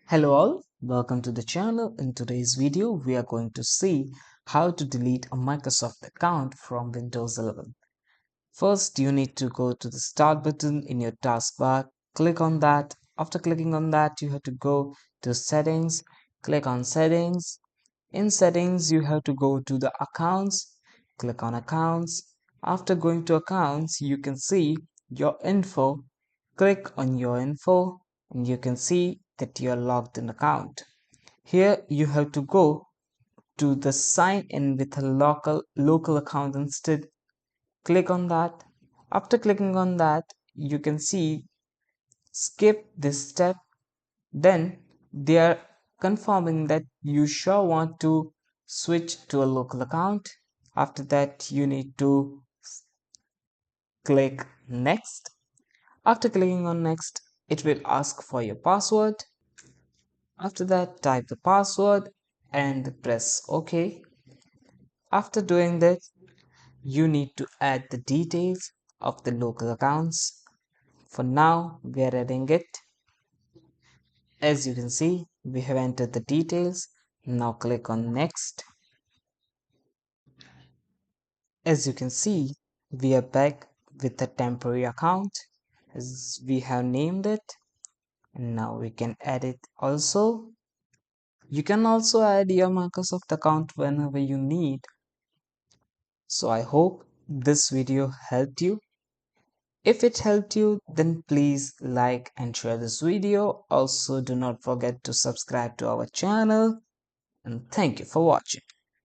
Hello all, welcome to the channel. In today's video, we are going to see how to delete a Microsoft account from Windows 11. First, you need to go to the Start button in your taskbar, click on that. After clicking on that, you have to go to Settings, click on Settings. In Settings, you have to go to the Accounts, click on Accounts. After going to Accounts, you can see your info. Click on your info and you can see that you are logged in account. Here you have to go to the sign in with a local account instead. Click on that. After clicking on that, you can see skip this step. Then they are confirming that you sure want to switch to a local account. After that, you need to click next. After clicking on next, it will ask for your password. After that, type the password and press OK. After doing that, you need to add the details of the local accounts. For now, we are adding it. As you can see, we have entered the details. Now click on next. As you can see, we are back with the temporary account as we have named it. And now we can add it also. You can also add your Microsoft account whenever you need. So I hope this video helped you. If it helped you, then please like and share this video. Also, do not forget to subscribe to our channel, and thank you for watching.